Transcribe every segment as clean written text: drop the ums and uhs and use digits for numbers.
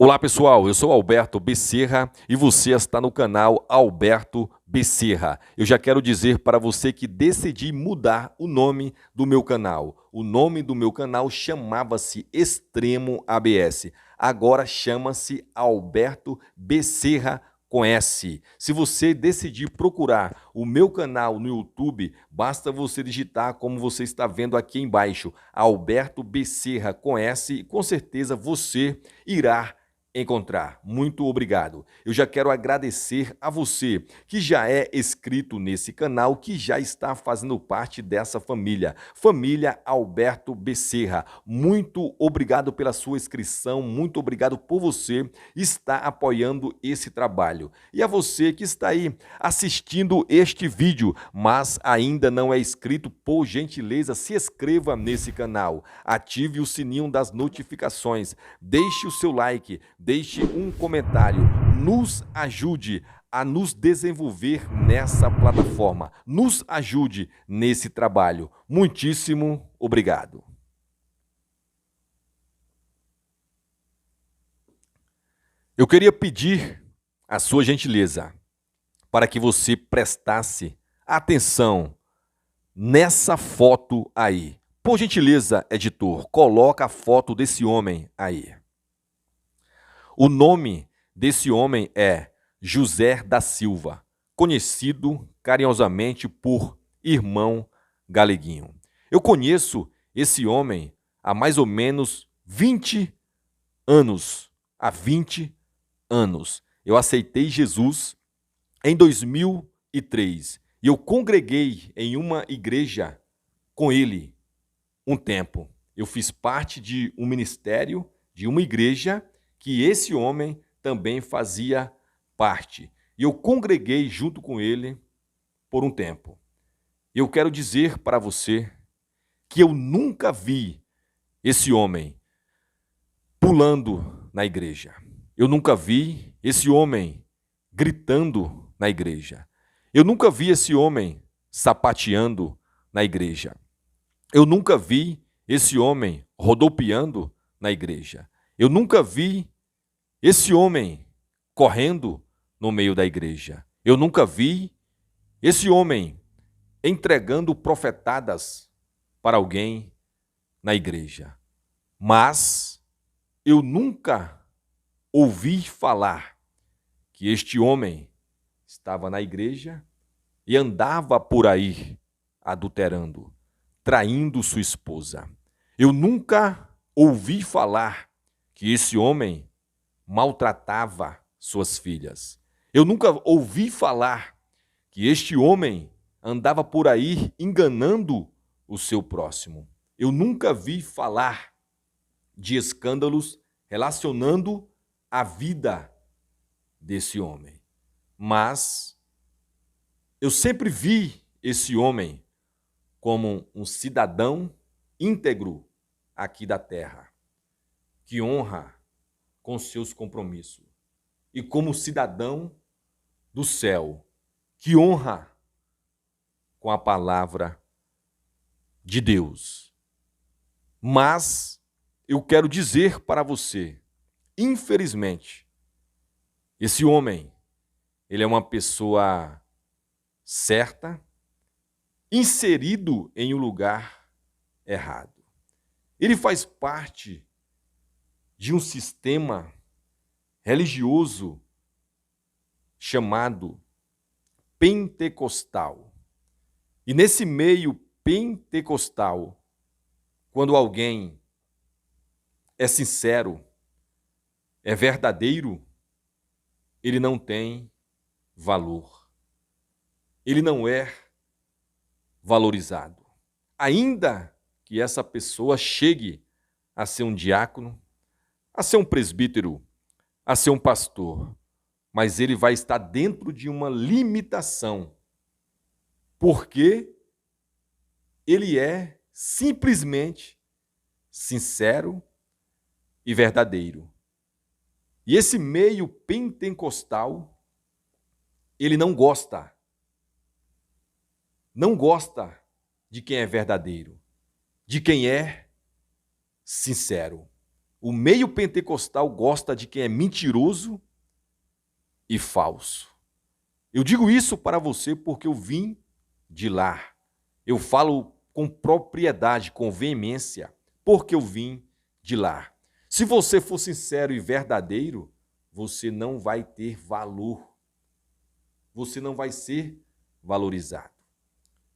Olá pessoal, eu sou Alberto Becerra e você está no canal Alberto Becerra. Eu já quero dizer para você que decidi mudar o nome do meu canal. O nome do meu canal chamava-se Extremo ABS, agora chama-se Alberto Becerra com S. Se você decidir procurar o meu canal no YouTube, basta você digitar como você está vendo aqui embaixo, Alberto Becerra com S, e com certeza você irá encontrar. Muito obrigado. Eu já quero agradecer a você que já é inscrito nesse canal, que já está fazendo parte dessa família, família Alberto Becerra. Muito obrigado pela sua inscrição, muito obrigado por você estar apoiando esse trabalho. E a você que está aí assistindo este vídeo, mas ainda não é inscrito, por gentileza, se inscreva nesse canal, ative o sininho das notificações, deixe o seu like, deixe um comentário, nos ajude a nos desenvolver nessa plataforma, nos ajude nesse trabalho. Muitíssimo obrigado. Eu queria pedir a sua gentileza para que você prestasse atenção nessa foto aí. Por gentileza, editor, coloca a foto desse homem aí. O nome desse homem é José da Silva, conhecido carinhosamente por Irmão Galeguinho. Eu conheço esse homem há mais ou menos 20 anos. Há 20 anos. Eu aceitei Jesus em 2003 e eu congreguei em uma igreja com ele um tempo. Eu fiz parte de um ministério, de uma igreja que esse homem também fazia parte. E eu congreguei junto com ele por um tempo. Eu quero dizer para você que eu nunca vi esse homem pulando na igreja. Eu nunca vi esse homem gritando na igreja. Eu nunca vi esse homem sapateando na igreja. Eu nunca vi esse homem rodopiando na igreja. Eu nunca vi esse homem correndo no meio da igreja. Eu nunca vi esse homem entregando profetadas para alguém na igreja. Mas eu nunca ouvi falar que este homem estava na igreja e andava por aí adulterando, traindo sua esposa. Eu nunca ouvi falar que esse homem maltratava suas filhas. Eu nunca ouvi falar que este homem andava por aí enganando o seu próximo. Eu nunca vi falar de escândalos relacionando a vida desse homem. Mas eu sempre vi esse homem como um cidadão íntegro aqui da terra, que honra com seus compromissos, e como cidadão do céu, que honra com a palavra de Deus. Mas eu quero dizer para você, infelizmente, esse homem, ele é uma pessoa certa, inserido em um lugar errado. Ele faz parte de um sistema religioso chamado pentecostal. E nesse meio pentecostal, quando alguém é sincero, é verdadeiro, ele não tem valor. Ele não é valorizado. Ainda que essa pessoa chegue a ser um diácono, a ser um presbítero, a ser um pastor, mas ele vai estar dentro de uma limitação, porque ele é simplesmente sincero e verdadeiro. E esse meio pentecostal, ele não gosta de quem é verdadeiro, de quem é sincero. O meio pentecostal gosta de quem é mentiroso e falso. Eu digo isso para você porque eu vim de lá. Eu falo com propriedade, com veemência, porque eu vim de lá. Se você for sincero e verdadeiro, você não vai ter valor. Você não vai ser valorizado.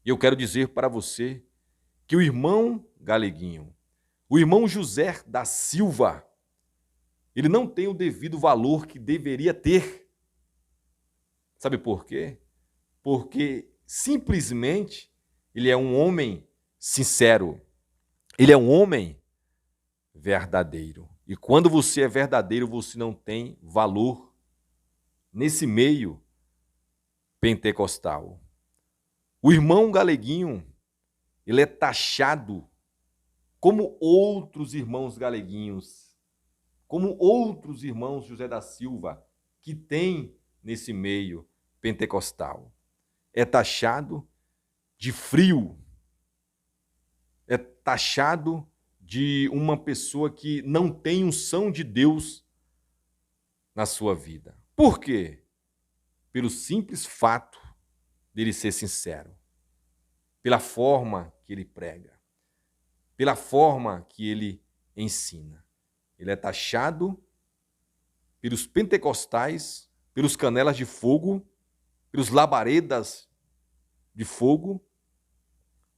E eu quero dizer para você que o irmão Galeguinho, o irmão José da Silva, ele não tem o devido valor que deveria ter. Sabe por quê? Porque simplesmente ele é um homem sincero. Ele é um homem verdadeiro. E quando você é verdadeiro, você não tem valor nesse meio pentecostal. O irmão Galeguinho, ele é taxado como outros irmãos galeguinhos, como outros irmãos José da Silva que tem nesse meio pentecostal. É taxado de frio, é taxado de uma pessoa que não tem unção de Deus na sua vida. Por quê? Pelo simples fato dele ser sincero, pela forma que ele prega, pela forma que ele ensina. Ele é taxado pelos pentecostais, pelos canelas de fogo, pelos labaredas de fogo,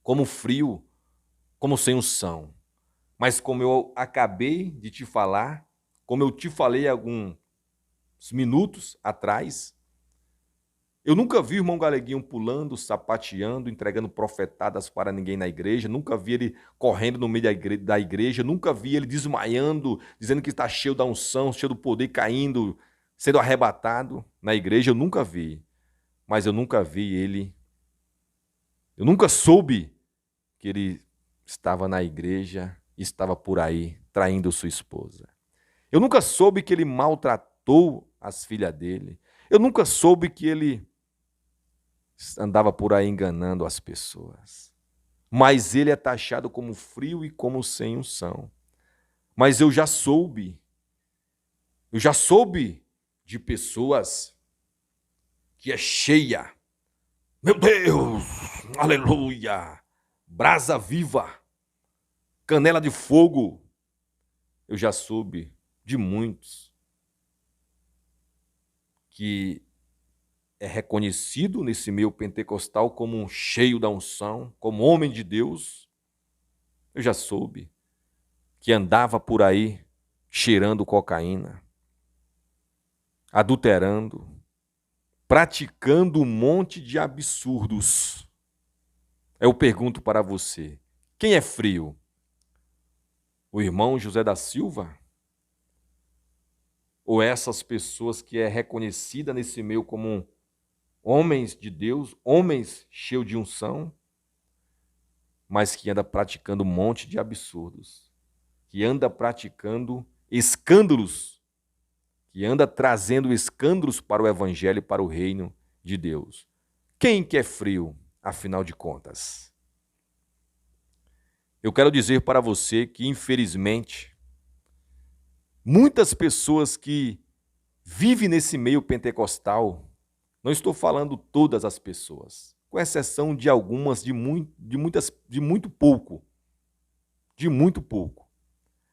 como frio, como sem unção. Mas como eu acabei de te falar, como eu te falei alguns minutos atrás, eu nunca vi o irmão Galeguinho pulando, sapateando, entregando profetadas para ninguém na igreja, nunca vi ele correndo no meio da igreja, nunca vi ele desmaiando, dizendo que está cheio da unção, cheio do poder, caindo, sendo arrebatado na igreja, eu nunca vi. Mas eu nunca vi ele, eu nunca soube que ele estava na igreja e estava por aí traindo sua esposa. Eu nunca soube que ele maltratou as filhas dele. Eu nunca soube que ele andava por aí enganando as pessoas. Mas ele é taxado como frio e como sem unção. Mas eu já soube de pessoas que é cheia. Meu Deus, aleluia, brasa viva, canela de fogo. Eu já soube de muitos que é reconhecido nesse meio pentecostal como um cheio da unção, como homem de Deus. Eu já soube que andava por aí cheirando cocaína, adulterando, praticando um monte de absurdos. Eu pergunto para você, quem é frio? O irmão José da Silva? Ou essas pessoas que é reconhecida nesse meio como homens de Deus, homens cheios de unção, mas que anda praticando um monte de absurdos, que anda praticando escândalos, que anda trazendo escândalos para o evangelho e para o reino de Deus. Quem que é frio, afinal de contas? Eu quero dizer para você que, infelizmente, muitas pessoas que vivem nesse meio pentecostal, não estou falando todas as pessoas, com exceção de algumas, de muito pouco.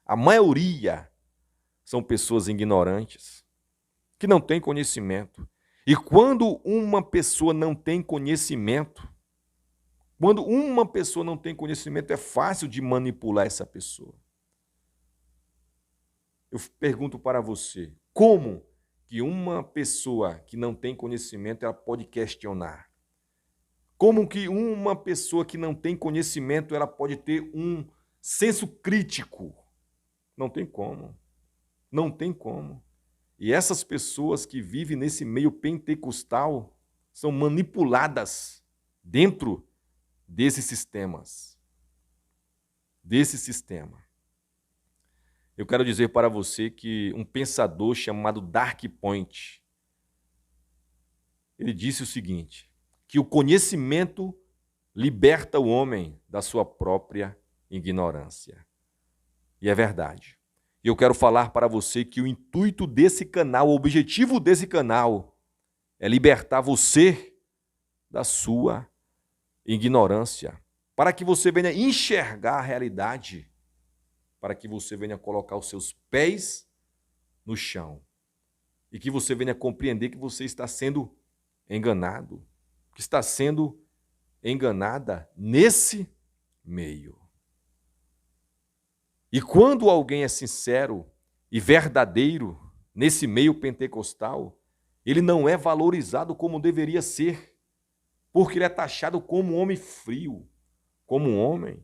A maioria são pessoas ignorantes, que não têm conhecimento. E quando uma pessoa não tem conhecimento, é fácil de manipular essa pessoa. Eu pergunto para você, como que uma pessoa que não tem conhecimento ela pode questionar? Como que uma pessoa que não tem conhecimento ela pode ter um senso crítico? Não tem como. Não tem como. E essas pessoas que vivem nesse meio pentecostal são manipuladas dentro desses sistemas. Desse sistema. Eu quero dizer para você que um pensador chamado Dark Point, ele disse o seguinte, que o conhecimento liberta o homem da sua própria ignorância. E é verdade. E eu quero falar para você que o intuito desse canal, o objetivo desse canal é libertar você da sua ignorância, para que você venha enxergar a realidade, para que você venha colocar os seus pés no chão e que você venha compreender que você está sendo enganado, que está sendo enganada nesse meio. E quando alguém é sincero e verdadeiro nesse meio pentecostal, ele não é valorizado como deveria ser, porque ele é taxado como um homem frio, como um homem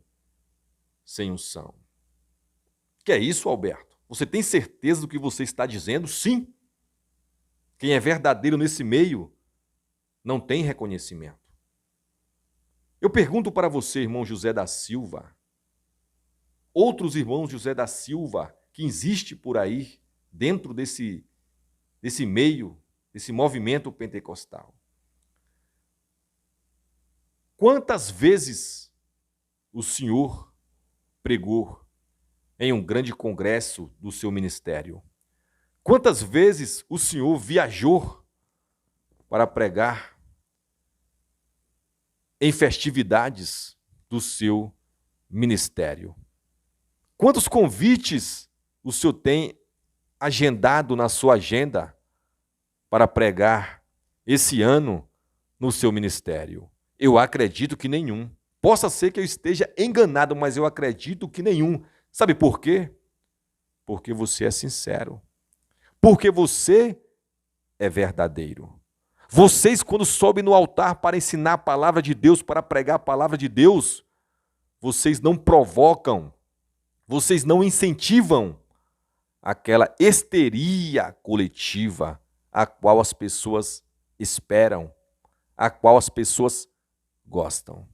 sem unção. Que é isso, Alberto? Você tem certeza do que você está dizendo? Sim. Quem é verdadeiro nesse meio não tem reconhecimento. Eu pergunto para você, irmão José da Silva, outros irmãos José da Silva que existe por aí dentro desse meio, desse movimento pentecostal. Quantas vezes o senhor pregou em um grande congresso do seu ministério? Quantas vezes o senhor viajou para pregar em festividades do seu ministério? Quantos convites o senhor tem agendado na sua agenda para pregar esse ano no seu ministério? Eu acredito que nenhum. Possa ser que eu esteja enganado, mas eu acredito que nenhum. Sabe por quê? Porque você é sincero. Porque você é verdadeiro. Vocês, quando sobem no altar para ensinar a palavra de Deus, para pregar a palavra de Deus, vocês não provocam, vocês não incentivam aquela histeria coletiva a qual as pessoas esperam, a qual as pessoas gostam.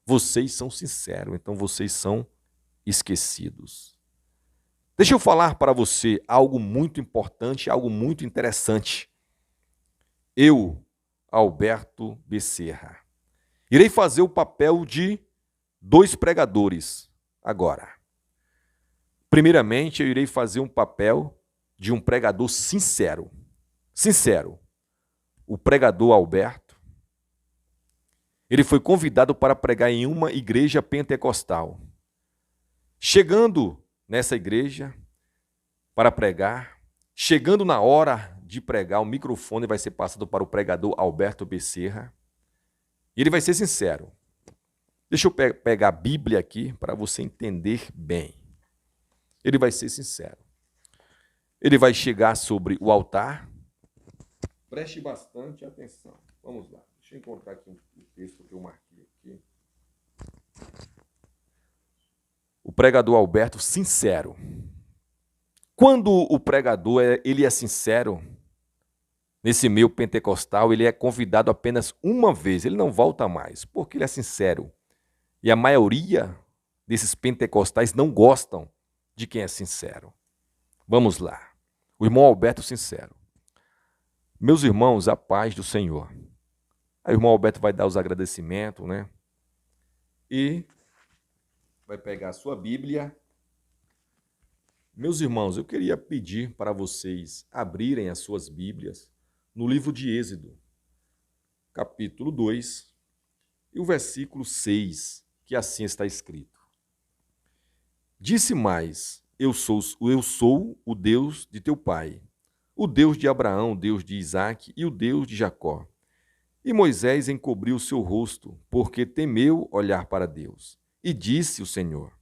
Vocês são sinceros, então vocês são esquecidos. Deixa eu falar para você algo muito importante, algo muito interessante. Eu, Alberto Becerra, irei fazer o papel de dois pregadores agora. Primeiramente, eu irei fazer um papel de um pregador sincero. Sincero. O pregador Alberto, ele foi convidado para pregar em uma igreja pentecostal. Chegando nessa igreja para pregar, chegando na hora de pregar, o microfone vai ser passado para o pregador Alberto Becerra. E ele vai ser sincero. Deixa eu pegar a Bíblia aqui para você entender bem. Ele vai ser sincero. Ele vai chegar sobre o altar. Preste bastante atenção. Vamos lá. Deixa eu encontrar aqui um texto que eu marquei aqui. O pregador Alberto, sincero. Quando o pregador ele é sincero, nesse meio pentecostal, ele é convidado apenas uma vez, ele não volta mais, porque ele é sincero. E a maioria desses pentecostais não gostam de quem é sincero. Vamos lá. O irmão Alberto sincero. Meus irmãos, a paz do Senhor. Aí o irmão Alberto vai dar os agradecimentos, né? E vai pegar a sua Bíblia. Meus irmãos, eu queria pedir para vocês abrirem as suas Bíblias no livro de Êxodo, capítulo 2, e o versículo 6, que assim está escrito. Disse mais, eu sou o Deus de teu pai, o Deus de Abraão, o Deus de Isaque e o Deus de Jacó. E Moisés encobriu o seu rosto, porque temeu olhar para Deus. E disse o Senhor,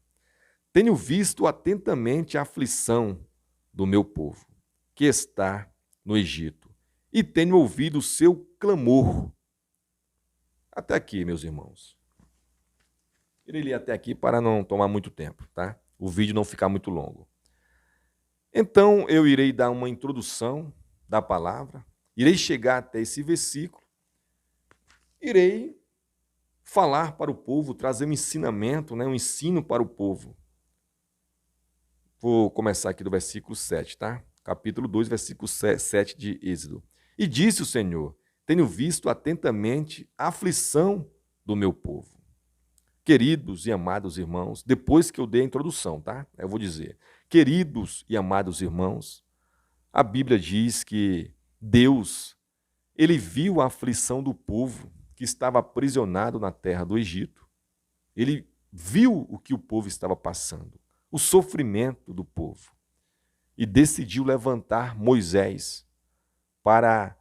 tenho visto atentamente a aflição do meu povo, que está no Egito, e tenho ouvido o seu clamor. Até aqui, meus irmãos. Irei ler até aqui para não tomar muito tempo, tá? O vídeo não ficar muito longo. Então, eu irei dar uma introdução da palavra, irei chegar até esse versículo, irei falar para o povo, trazer um ensinamento, né? Um ensino para o povo. Vou começar aqui do versículo 7, tá? Capítulo 2, versículo 7 de Êxodo. E disse o Senhor, tenho visto atentamente a aflição do meu povo. Queridos e amados irmãos, depois que eu dei a introdução, tá? Eu vou dizer, queridos e amados irmãos, a Bíblia diz que Deus, ele viu a aflição do povo que estava aprisionado na terra do Egito. Ele viu o que o povo estava passando, o sofrimento do povo, e decidiu levantar Moisés para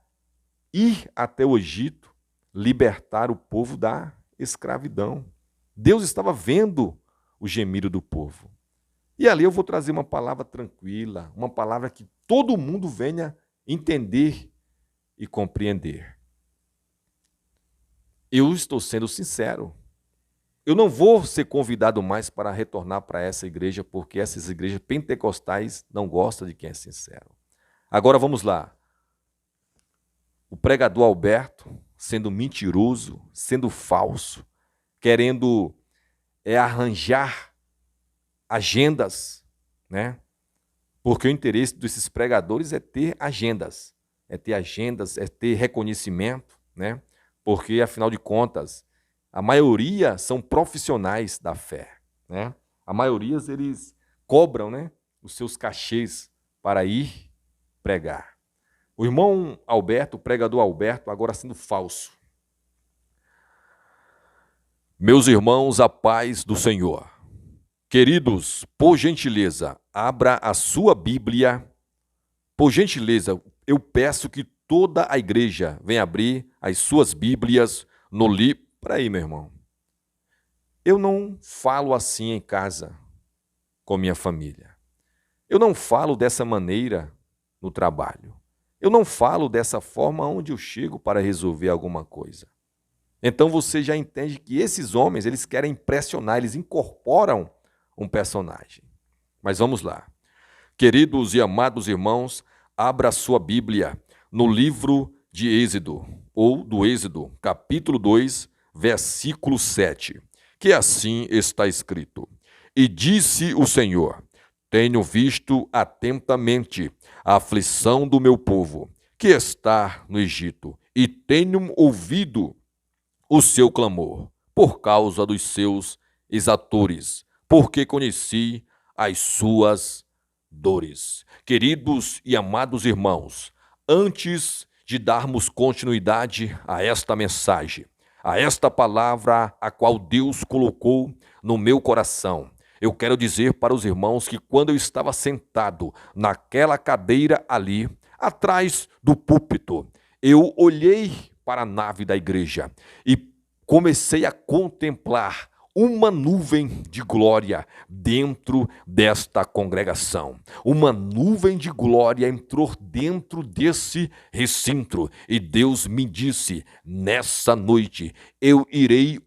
ir até o Egito, libertar o povo da escravidão. Deus estava vendo o gemido do povo. E ali eu vou trazer uma palavra tranquila, uma palavra que todo mundo venha entender e compreender. Eu estou sendo sincero. Eu não vou ser convidado mais para retornar para essa igreja, porque essas igrejas pentecostais não gostam de quem é sincero. Agora vamos lá. O pregador Alberto, sendo mentiroso, sendo falso, querendo arranjar agendas, né? Porque o interesse desses pregadores é ter agendas, é ter reconhecimento, né? Porque, afinal de contas, a maioria são profissionais da fé, né? A maioria eles cobram, né, os seus cachês para ir pregar. O irmão Alberto, o pregador Alberto, agora sendo falso. Meus irmãos, a paz do Senhor. Queridos, por gentileza, abra a sua Bíblia. Por gentileza, eu peço que toda a igreja venha abrir as suas Bíblias no livro. Peraí, meu irmão. Eu não falo assim em casa com minha família. Eu não falo dessa maneira no trabalho. Eu não falo dessa forma onde eu chego para resolver alguma coisa. Então você já entende que esses homens, eles querem impressionar, eles incorporam um personagem. Mas vamos lá. Queridos e amados irmãos, abra a sua Bíblia no livro de Êxodo, ou do Êxodo, capítulo 2, versículo 7, que assim está escrito: E disse o Senhor: Tenho visto atentamente a aflição do meu povo, que está no Egito, e tenho ouvido o seu clamor, por causa dos seus exatores, porque conheci as suas dores. Queridos e amados irmãos, antes de darmos continuidade a esta mensagem, a esta palavra a qual Deus colocou no meu coração, eu quero dizer para os irmãos que quando eu estava sentado naquela cadeira ali, atrás do púlpito, eu olhei para a nave da igreja e comecei a contemplar uma nuvem de glória dentro desta congregação. Uma nuvem de glória entrou dentro desse recinto e Deus me disse: nessa noite eu irei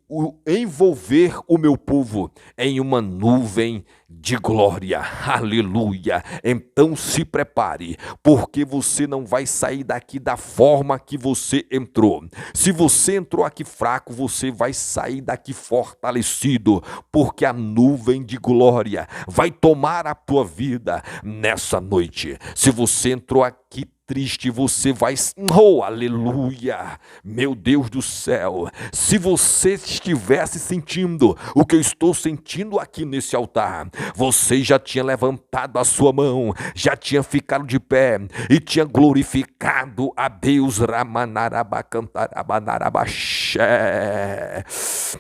envolver o meu povo em uma nuvem de glória. Aleluia! Então se prepare, porque você não vai sair daqui da forma que você entrou. Se você entrou aqui fraco, você vai sair daqui fortalecido, porque a nuvem de glória vai tomar a tua vida nessa noite. Se você entrou aqui triste, você vai... Oh, aleluia! Meu Deus do céu! Se você estivesse sentindo o que eu estou sentindo aqui nesse altar, você já tinha levantado a sua mão, já tinha ficado de pé e tinha glorificado a Deus.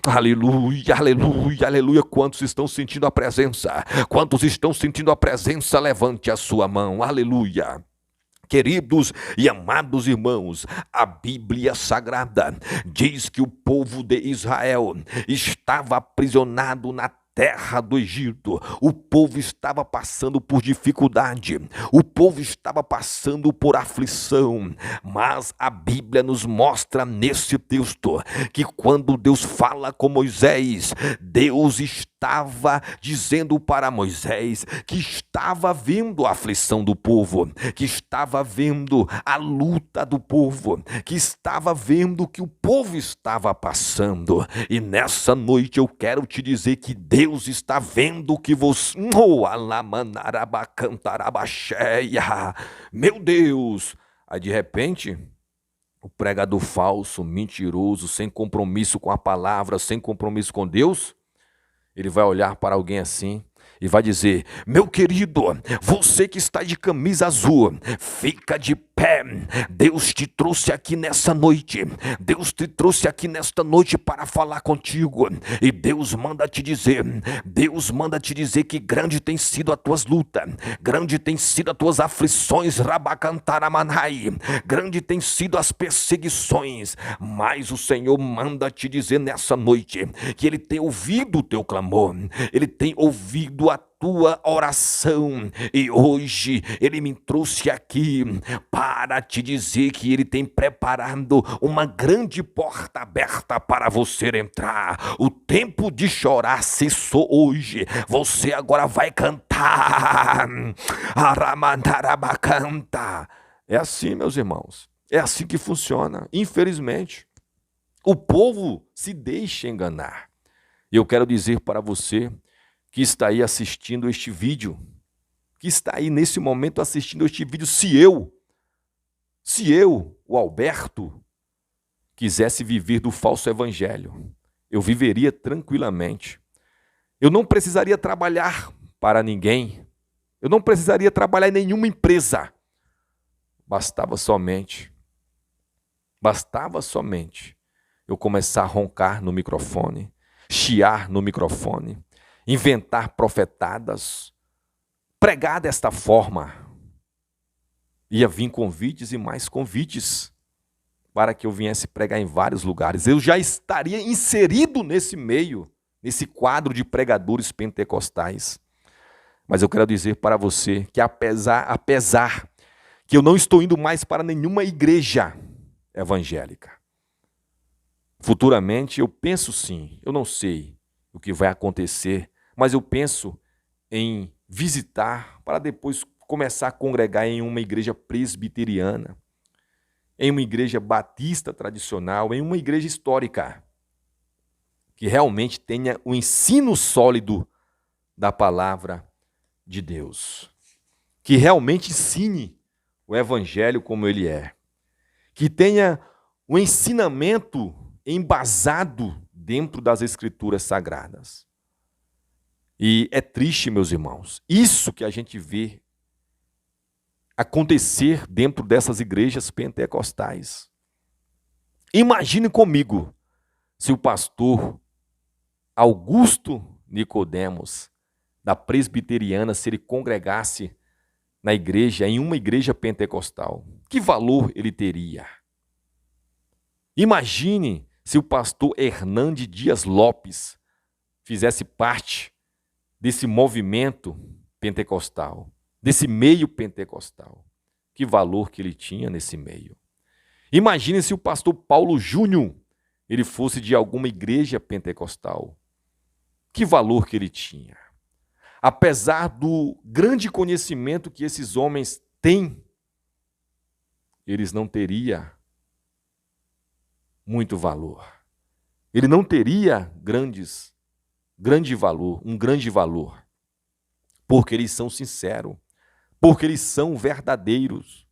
Aleluia, aleluia, aleluia. Quantos estão sentindo a presença? Quantos estão sentindo a presença? Levante a sua mão. Aleluia. Queridos e amados irmãos, a Bíblia Sagrada diz que o povo de Israel estava aprisionado na terra do Egito. O povo estava passando por dificuldade, o povo estava passando por aflição, mas a Bíblia nos mostra nesse texto que quando Deus fala com Moisés, Deus estava dizendo para Moisés que estava vendo a aflição do povo, que estava vendo a luta do povo, que estava vendo o que o povo estava passando. E nessa noite eu quero te dizer que Deus está vendo que você... Meu Deus! Aí de repente, o pregador falso, mentiroso, sem compromisso com a palavra, sem compromisso com Deus, Ele vai olhar para alguém assim e vai dizer: meu querido, você que está de camisa azul, fica de pé. Deus te trouxe aqui nessa noite. Deus te trouxe aqui nesta noite para falar contigo. E Deus manda te dizer que grande tem sido as tuas lutas, grande tem sido as tuas aflições, rabacantaramanai, grande tem sido as perseguições, mas o Senhor manda te dizer nessa noite que Ele tem ouvido o teu clamor, Ele tem ouvido a tua oração, e hoje Ele me trouxe aqui para te dizer que Ele tem preparado uma grande porta aberta para você entrar. O tempo de chorar cessou hoje. Você agora vai cantar. Aramandarabacanta. É assim, meus irmãos. É assim que funciona. Infelizmente, o povo se deixa enganar. E eu quero dizer para você que está aí assistindo este vídeo, que está aí nesse momento assistindo este vídeo, se eu, o Alberto, quisesse viver do falso evangelho, eu viveria tranquilamente. Eu não precisaria trabalhar para ninguém. Eu não precisaria trabalhar em nenhuma empresa. Bastava somente eu começar a roncar no microfone, chiar no microfone, inventar profetadas, pregar desta forma. Ia vir convites e mais convites para que eu viesse pregar em vários lugares. Eu já estaria inserido nesse meio, nesse quadro de pregadores pentecostais. Mas eu quero dizer para você que apesar que eu não estou indo mais para nenhuma igreja evangélica, futuramente eu penso sim, eu não sei o que vai acontecer, mas eu penso em visitar para depois começar a congregar em uma igreja presbiteriana, em uma igreja batista tradicional, em uma igreja histórica, que realmente tenha o ensino sólido da palavra de Deus, que realmente ensine o evangelho como ele é, que tenha o ensinamento embasado dentro das escrituras sagradas. E é triste, meus irmãos, isso que a gente vê acontecer dentro dessas igrejas pentecostais. Imagine comigo se o pastor Augusto Nicodemos, da presbiteriana, se ele congregasse na igreja, em uma igreja pentecostal. Que valor ele teria? Imagine se o pastor Hernande Dias Lopes fizesse parte desse movimento pentecostal, desse meio pentecostal. Que valor que ele tinha nesse meio. Imagine se o pastor Paulo Júnior ele fosse de alguma igreja pentecostal. Que valor que ele tinha. Apesar do grande conhecimento que esses homens têm, eles não teriam muito valor. Ele não teria grande valor, porque eles são sinceros, porque eles são verdadeiros.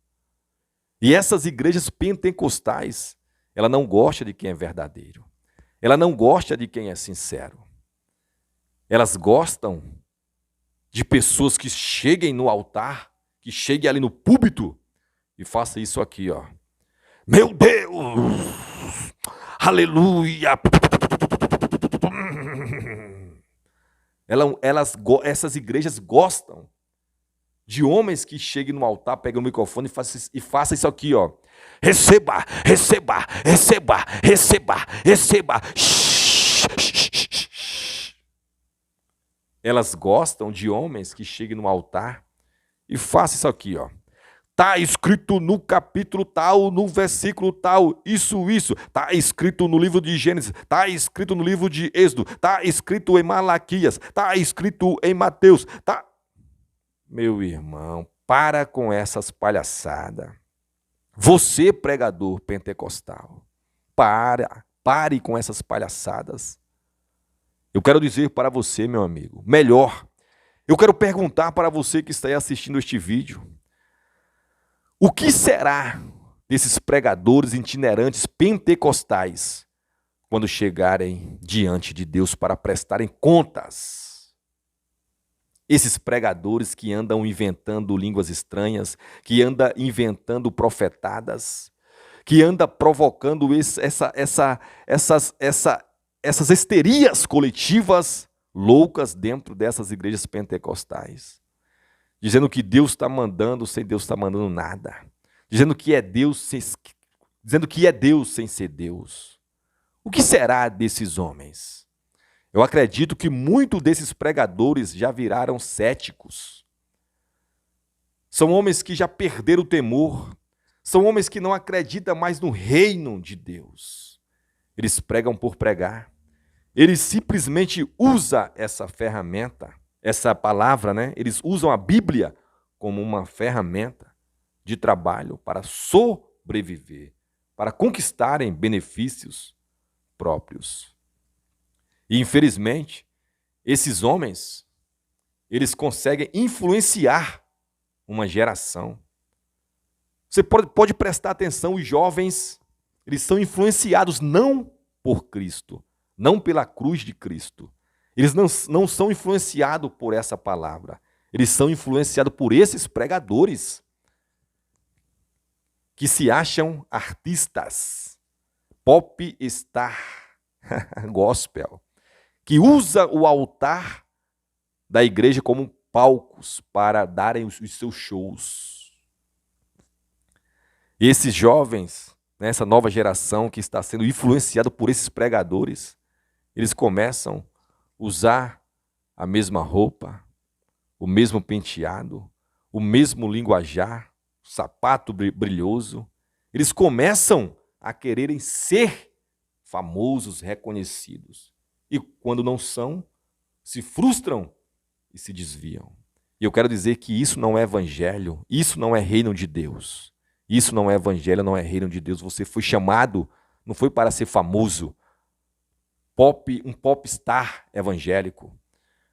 E essas igrejas pentecostais, ela não gosta de quem é verdadeiro. Ela não gosta de quem é sincero. Elas gostam de pessoas que cheguem no altar, que cheguem ali no púlpito e façam isso aqui, ó. Meu Deus! Aleluia! Essas igrejas gostam de homens que cheguem no altar, pegam o microfone e façam isso aqui, ó. Receba, receba, receba, receba, receba. Elas gostam de homens que cheguem no altar e façam isso aqui, ó. Está escrito no capítulo tal, no versículo tal, isso. Está escrito no livro de Gênesis, está escrito no livro de Êxodo, está escrito em Malaquias, está escrito em Mateus. Tá... Meu irmão, para com essas palhaçadas. Você, pregador pentecostal, pare com essas palhaçadas. Eu quero dizer para você, meu amigo, melhor, eu quero perguntar para você que está aí assistindo este vídeo, o que será desses pregadores itinerantes pentecostais quando chegarem diante de Deus para prestarem contas. Esses pregadores que andam inventando línguas estranhas, que andam inventando profetadas, que andam provocando essas histerias coletivas loucas dentro dessas igrejas pentecostais. Dizendo que Deus está mandando sem Deus estar mandando nada. Dizendo que é Deus sem ser Deus. O que será desses homens? Eu acredito que muitos desses pregadores já viraram céticos. São homens que já perderam o temor. São homens que não acreditam mais no reino de Deus. Eles pregam por pregar. Eles simplesmente usam essa ferramenta, essa palavra, né? Eles usam a Bíblia como uma ferramenta de trabalho para sobreviver, para conquistarem benefícios próprios. E, infelizmente, esses homens, eles conseguem influenciar uma geração. Você pode prestar atenção, os jovens, eles são influenciados não por Cristo, não pela cruz de Cristo. Eles não são influenciados por essa palavra. Eles são influenciados por esses pregadores que se acham artistas, pop star, gospel, que usa o altar da igreja como palcos para darem os seus shows. E esses jovens, essa nova geração que está sendo influenciada por esses pregadores, eles começam a usar a mesma roupa, o mesmo penteado, o mesmo linguajar, sapato brilhoso. Eles começam a quererem ser famosos, reconhecidos. E quando não são, se frustram e se desviam. E eu quero dizer que isso não é evangelho, isso não é reino de Deus. Isso não é evangelho, não é reino de Deus. Você foi chamado, não foi para ser famoso, um popstar evangélico.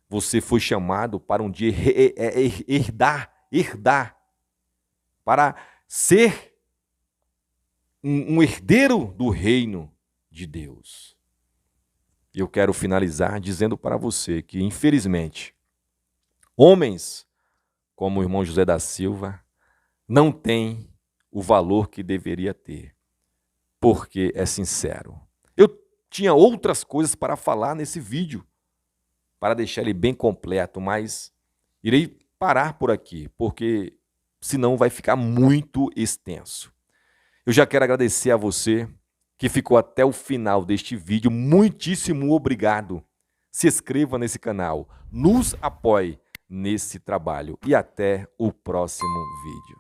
Você foi chamado para um dia herdar, para ser um herdeiro do reino de Deus. E eu quero finalizar dizendo para você que, infelizmente, homens como o irmão José da Silva não têm o valor que deveria ter, porque é sincero. Eu tinha outras coisas para falar nesse vídeo, para deixar ele bem completo, mas irei parar por aqui, porque senão vai ficar muito extenso. Eu já quero agradecer a você que ficou até o final deste vídeo. Muitíssimo obrigado. Se inscreva nesse canal, nos apoie nesse trabalho e até o próximo vídeo.